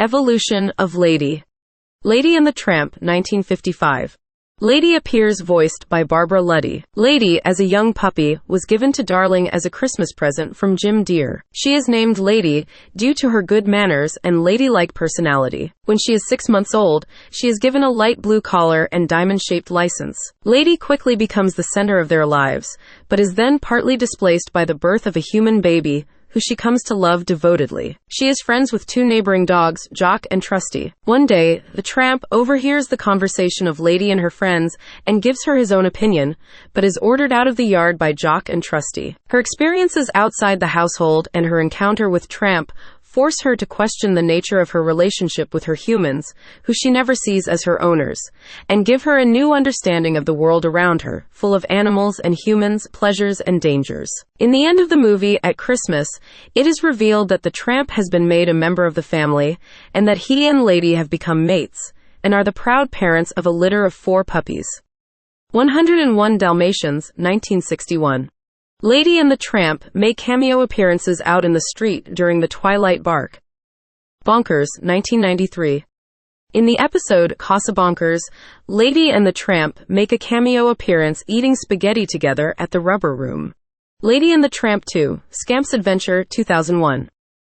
Evolution of Lady. Lady and the Tramp, 1955. Lady appears voiced by Barbara Luddy. Lady, as a young puppy, was given to Darling as a Christmas present from Jim Dear. She is named Lady due to her good manners and ladylike personality. When she is 6 months old, she is given a light blue collar and diamond-shaped license. Lady quickly becomes the center of their lives, but is then partly displaced by the birth of a human baby, who she comes to love devotedly. She is friends with 2 neighboring dogs, Jock and Trusty. One day, the Tramp overhears the conversation of Lady and her friends and gives her his own opinion, but is ordered out of the yard by Jock and Trusty. Her experiences outside the household and her encounter with Tramp force her to question the nature of her relationship with her humans, who she never sees as her owners, and give her a new understanding of the world around her, full of animals and humans, pleasures and dangers. In the end of the movie, at Christmas, it is revealed that the Tramp has been made a member of the family, and that he and Lady have become mates, and are the proud parents of a litter of 4 puppies. 101 Dalmatians, 1961. Lady and the Tramp make cameo appearances out in the street during the Twilight Bark. Bonkers, 1993. In the episode Casa Bonkers, Lady and the Tramp make a cameo appearance eating spaghetti together at the Rubber Room. Lady and the Tramp 2, Scamp's Adventure, 2001.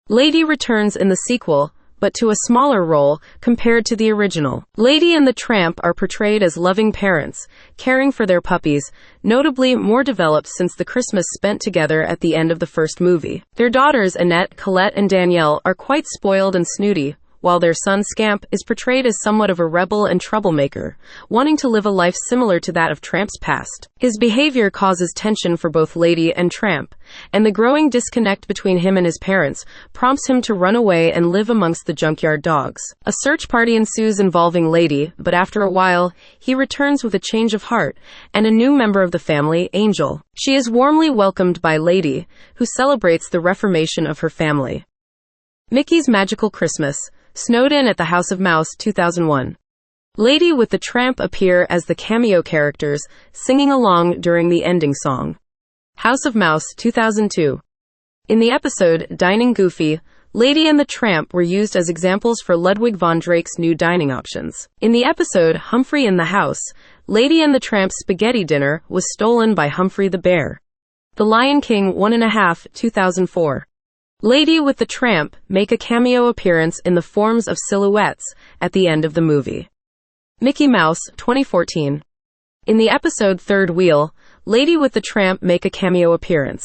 Lady returns in the sequel, but to a smaller role compared to the original. Lady and the Tramp are portrayed as loving parents, caring for their puppies, notably more developed since the Christmas spent together at the end of the first movie. Their daughters Annette, Colette, and Danielle are quite spoiled and snooty, while their son Scamp is portrayed as somewhat of a rebel and troublemaker, wanting to live a life similar to that of Tramp's past. His behavior causes tension for both Lady and Tramp, and the growing disconnect between him and his parents prompts him to run away and live amongst the junkyard dogs. A search party ensues involving Lady, but after a while, he returns with a change of heart and a new member of the family, Angel. She is warmly welcomed by Lady, who celebrates the reformation of her family. Mickey's Magical Christmas. Snowed In at the House of Mouse, 2001. Lady with the Tramp appear as the cameo characters, singing along during the ending song. House of Mouse, 2002. In the episode Dining Goofy, Lady and the Tramp were used as examples for Ludwig von Drake's new dining options. In the episode Humphrey in the House, Lady and the Tramp's spaghetti dinner was stolen by Humphrey the Bear. The Lion King 1.5, 2004. Lady with the Tramp make a cameo appearance in the forms of silhouettes at the end of the movie. Mickey Mouse, 2014. In the episode Third Wheel, Lady with the Tramp make a cameo appearance.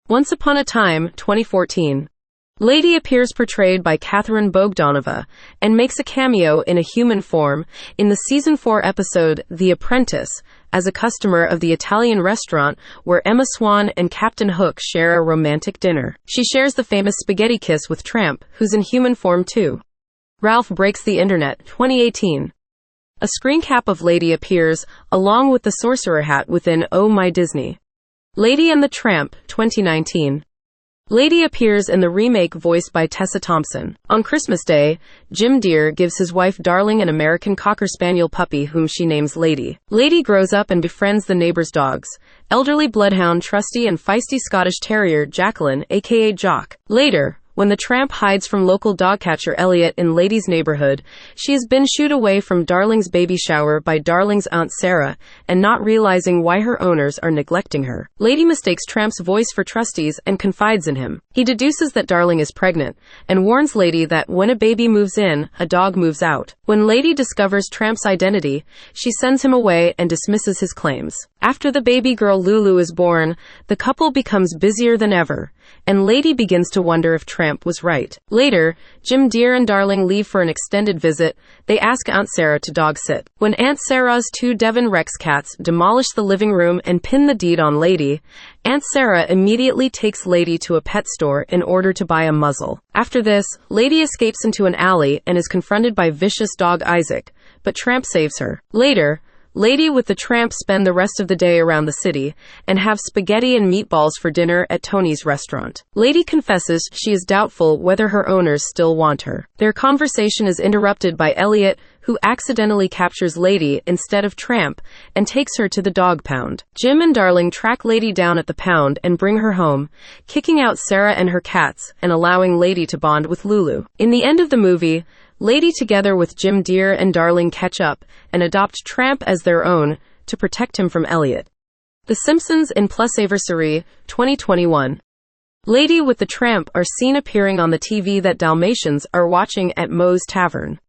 Once Upon a Time, 2014. Lady appears portrayed by Catherine Bogdanova and makes a cameo in a human form in the Season 4 episode The Apprentice as a customer of the Italian restaurant where Emma Swan and Captain Hook share a romantic dinner. She shares the famous spaghetti kiss with Tramp, who's in human form too. Ralph Breaks the Internet, 2018. A screen cap of Lady appears along with the sorcerer hat within Oh My Disney. Lady and the Tramp, 2019. Lady appears in the remake voiced by Tessa Thompson. On Christmas Day, Jim Dear gives his wife Darling an American Cocker Spaniel puppy whom she names Lady. Lady grows up and befriends the neighbor's dogs, elderly bloodhound Trusty and feisty Scottish Terrier Jacqueline, aka Jock. Later, when the Tramp hides from local dog catcher Elliot in Lady's neighborhood, she has been shooed away from Darling's baby shower by Darling's Aunt Sarah, and not realizing why her owners are neglecting her. Lady mistakes Tramp's voice for Trusty's and confides in him. He deduces that Darling is pregnant, and warns Lady that when a baby moves in, a dog moves out. When Lady discovers Tramp's identity, she sends him away and dismisses his claims. After the baby girl Lulu is born, the couple becomes busier than ever, and Lady begins to wonder if Tramp was right. Later, Jim Dear and Darling leave for an extended visit. They ask Aunt Sarah to dog sit. When Aunt Sarah's 2 Devon Rex cats demolish the living room and pin the deed on Lady, Aunt Sarah immediately takes Lady to a pet store in order to buy a muzzle. After this, Lady escapes into an alley and is confronted by vicious dog Isaac, but Tramp saves her. Later, Lady with the Tramp spend the rest of the day around the city and have spaghetti and meatballs for dinner at Tony's restaurant. Lady confesses she is doubtful whether her owners still want her. Their conversation is interrupted by Elliot, who accidentally captures Lady instead of Tramp and takes her to the dog pound. Jim and Darling track Lady down at the pound and bring her home, kicking out Sarah and her cats and allowing Lady to bond with Lulu. In the end of the movie, Lady together with Jim Dear and Darling catch up and adopt Tramp as their own to protect him from Elliot. The Simpsons in Plusiversary, 2021. Lady with the Tramp are seen appearing on the TV that Dalmatians are watching at Moe's Tavern.